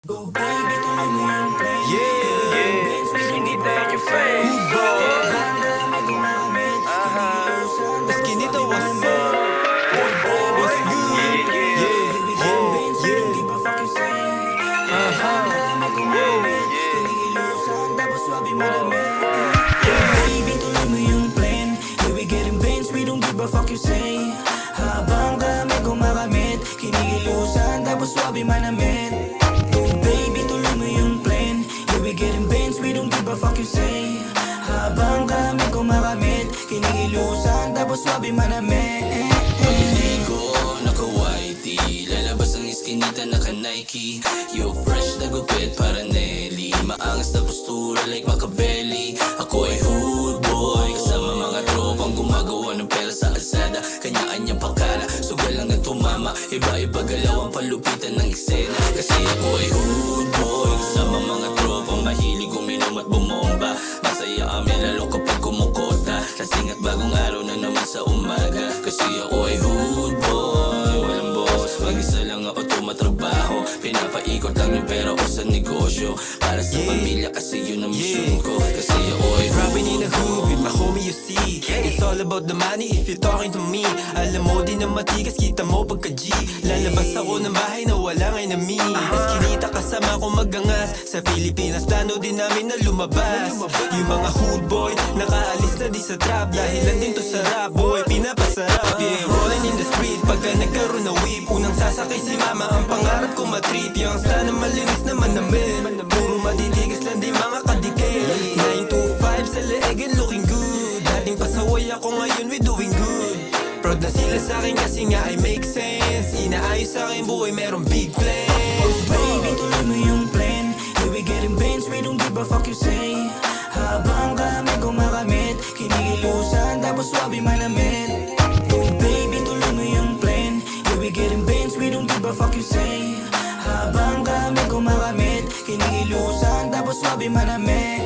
Go baby, tuloy mo yung play. Yeah, Esquinita in your face. Ganda, may gumamit. Kinikilusan, Esquinita, what's up? Boy, What's good? don't give a fuck you say. Ganda, may gumamit. Kinikilusan, tapos swabe malamig. Baby, tuloy mo yung plan. Yeah, we getting bands, we don't give a fuck you say. Habang kami gumagamit, kinikilusan, tapos swabe manamit. Baby, tuloy mo yung plan. Yeah, we getting bands, we don't give a fuck you say. Habang kami gumagamit, kinikilusan, tapos swabe manamit. Pagiligo, naka-whitey lalabas ang Esquinita, naka-Nike. You fresh na gupit para Nelly. Maangas na postura like Machiavelli. Ako ay hood boy, kasama mga tropang gumagawa ng pera sa kalsada. Kanya-kanyang pakara, sugal lang ang tumama. Iba-iba galaw ang palupitan ng eksena. Kasi ako ay hood boy, kasama mga tropang mahilig uminom at bumomba. Masaya kami lalo kapag kumukota. Lasing at bagong araw na naman sa umaga. Kasi ako ay hood boy, walang boss. Mag-isa lang ako tumatrabaho. Pinapaikot lang yung pera ko sa negosyo. Para sa pamilya kasi yun ang mission ko. Kasi ako ay Rapping in the hood with my homie, you see. It's all about the money if you're talking to me. Alam mo din na matigas, kita mo pagka-G. Lalabas ako ng bahay na walang enemy. Esquinita kasama ko magangas. Sa Pilipinas plano din namin na lumabas. Yung mga hood boy, nakaalis na di sa trap. Dahilan din to sa rap, boy, pinapasarap. Yeah, rolling in the street, pagka nagkaroon na whip. Unang sasakay si mama, ang pangarap ko matrip. Yung sana malinis naman namin. Puro matitigas lang din mga kadikit. 9 to 5 sa leeg and looking good. Dating pasaway ako, ngayon we doing good. Proud na sila sa akin kasi nga I make sense. Inaayos sa akin buhay, merong big plans. Baby, tuloy mo yung plan. Yeah, we getting bands, we don't give a fuck you say. Habang kami gumagamit, kinikilusan, tapos swabe manamit. Baby, tuloy mo yung plan. Yeah, we getting bands, we don't give a fuck you say. Habang kami gumagamit, kinikilusan, tapos swabe manamit.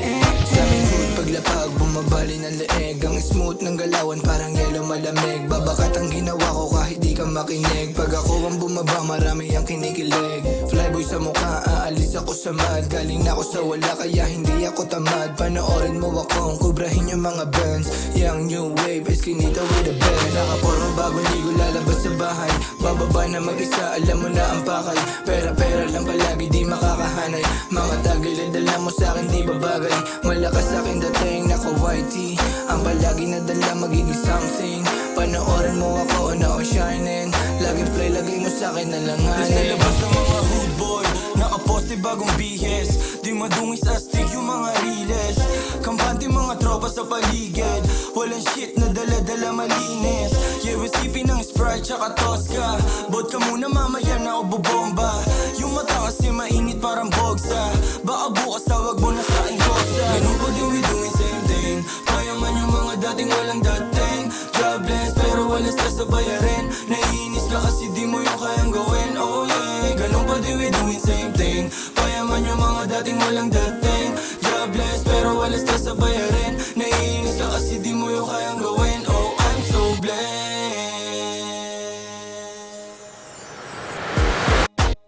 Sa aming hood, paglapag, bumabali ng leeg. Ang smooth ng galawan, parang yelo malamig. Babakat ang ginawa ko kahit di ka makinig. Pag ako ang bumaba, marami ang kinikilig. Flyboy sa mukha, aalis ako sa mad. Galing na ako sa wala, kaya hindi ako tamad. Panoorin mo akong kubrahin yung mga bands. Young new wave, Esquinita with a band. Nakaporong bagong ligo, lalabas sa bahay. Bababa na mag-isa, alam mo na ang pakay. Pera-pera lang palagi, di makakahanay. Mga tagilid, dala mo sa'kin, di babagay. Malakas sa'kin dating, naka-whitey. Ang palagi na dala, magiging something. Panoorin mo ako, na shining. Laging play, lagay mo sa'kin na langanin. Sa labas ng mga hood boy, nakaposte bagong bihes. Di madungis astig yung mga riles. Kampante mga tropa sa paligid. Walang shit na dala-dala malinis. Yeah, we sipping ng Sprite tsaka Tosca. Vodka muna, mamaya na ako bubomba. Yung mata kasi mainit parang bogsa. Baka bukas tawag mo na sa aking kosa. Ganun pa din we doing same thing. Payaman yung mga dating walang dating. Jobless pero walang stress sa bayarin. Naiinis ka kasi di mo yung kayang gawin. Oh yeah, ganun pa din we doing same thing. Payaman yung mga dating walang dating. Jobless pero walang stress sa bayarin. Naiinis ka kasi di mo yung kayang gawin. Oh, I'm so blessed.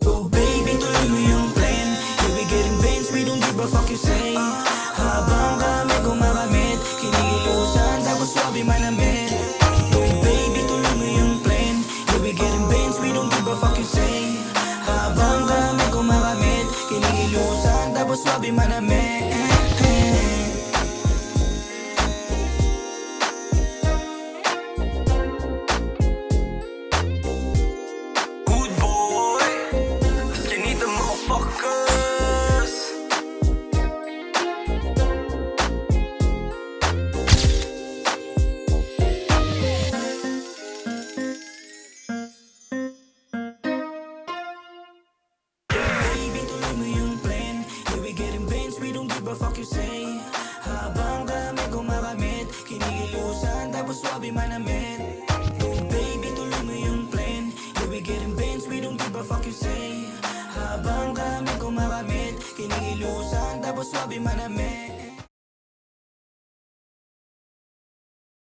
So baby, tuloy mo yung plan. Yeah, we getting bands, we don't give a fuck you say. Habang kami gumagamit, kinikilusan, tapos swabe manamit. Baby, tuloy mo yung plan. Yeah, we getting bands, we don't give a fuck you say. Habang kami gumagamit, kinikilusan, tapos swabe manamit. Good boy, Esquinita motherfuckers. Baby, tuloy mo yung plan. Yeah, we getting bands, we don't give a fuck you say. Habang kami gumagamit, kinikilusan, tapos swabe manamit. Baby, tuloy mo yung plan. Yeah, we getting bands, we don't give a fuck you say. Habang kami gumagamit, kinikilusan, tapos swabe manamit.